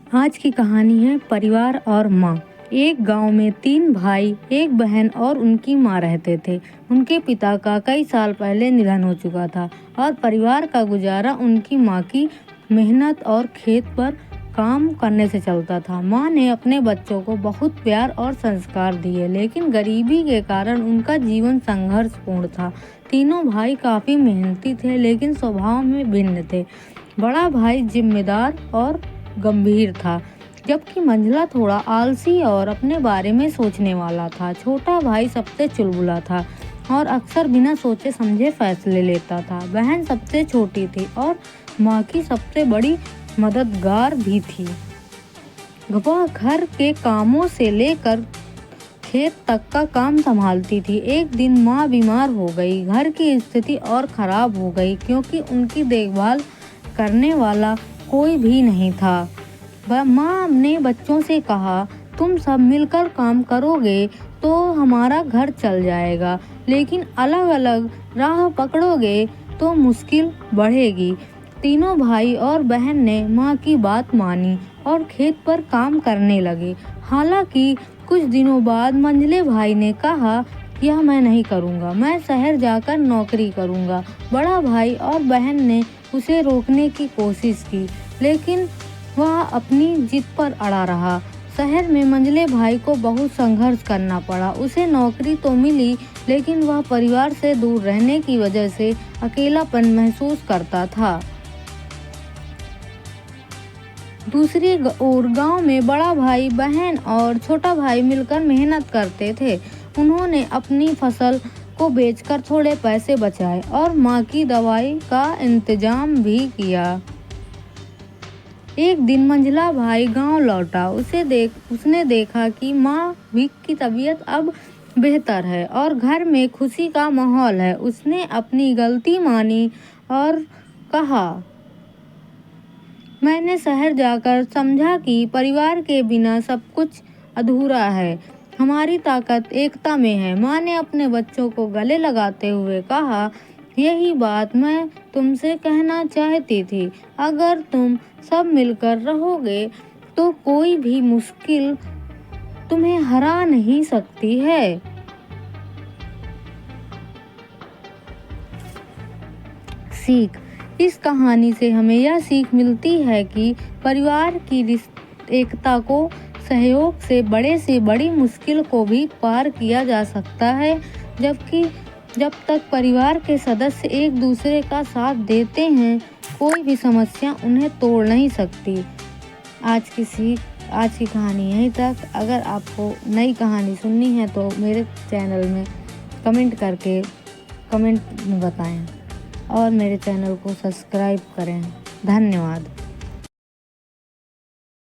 आज की कहानी है परिवार और माँ। एक गांव में 3 भाई, एक बहन और उनकी माँ रहते थे। उनके पिता का कई साल पहले निधन हो चुका था और परिवार का गुजारा उनकी माँ की मेहनत और खेत पर काम करने से चलता था। माँ ने अपने बच्चों को बहुत प्यार और संस्कार दिए, लेकिन गरीबी के कारण उनका जीवन संघर्षपूर्ण था। तीनों भाई काफी मेहनती थे, लेकिन स्वभाव में भिन्न थे। बड़ा भाई जिम्मेदार और गंभीर था, जबकि मंझला थोड़ा आलसी और अपने बारे में सोचने वाला था। छोटा भाई सबसे चुलबुला था और अक्सर बिना सोचे समझे फैसले लेता था। बहन सबसे छोटी थी और माँ की सबसे बड़ी मददगार भी थी। वह घर के कामों से लेकर खेत तक का काम संभालती थी। एक दिन माँ बीमार हो गई। घर की स्थिति और खराब हो गई क्योंकि उनकी देखभाल करने वाला कोई भी नहीं था। माँ ने बच्चों से कहा, तुम सब मिलकर काम करोगे तो हमारा घर चल जाएगा, लेकिन अलग अलग राह पकड़ोगे तो मुश्किल बढ़ेगी। तीनों भाई और बहन ने माँ की बात मानी और खेत पर काम करने लगे। हालांकि कुछ दिनों बाद मंझले भाई ने कहा, यह मैं नहीं करूँगा, मैं शहर जाकर नौकरी करूँगा। बड़ा भाई और बहन ने उसे रोकने की कोशिश की, लेकिन वह अपनी जिद पर अड़ा रहा। शहर में मंझले भाई को बहुत संघर्ष करना पड़ा। उसे नौकरी तो मिली, लेकिन वह परिवार से दूर रहने की वजह से अकेलापन महसूस करता था। दूसरी ओर गांव में बड़ा भाई, बहन और छोटा भाई मिलकर मेहनत करते थे। उन्होंने अपनी फसल को बेचकर थोड़े पैसे बचाए और माँ की दवाई का इंतजाम भी किया। एक दिन मंझला भाई गांव लौटा। उसने देखा कि माँ विक की तबीयत अब बेहतर है और घर में खुशी का माहौल है। उसने अपनी गलती मानी और कहा, मैंने शहर जाकर समझा कि परिवार के बिना सब कुछ अधूरा है। हमारी ताकत एकता में है। माँ ने अपने बच्चों को गले लगाते हुए कहा, यही बात मैं तुमसे कहना चाहती थी। अगर तुम सब मिलकर रहोगे तो कोई भी मुश्किल तुम्हें हरा नहीं सकती है। सीख। इस कहानी से हमें यह सीख मिलती है कि परिवार की एकता को सहयोग से बड़ी मुश्किल को भी पार किया जा सकता है, जब तक परिवार के सदस्य एक दूसरे का साथ देते हैं, कोई भी समस्या उन्हें तोड़ नहीं सकती। आज की कहानी यहीं तक। अगर आपको नई कहानी सुननी है तो मेरे चैनल में कमेंट में बताएं और मेरे चैनल को सब्सक्राइब करें। धन्यवाद।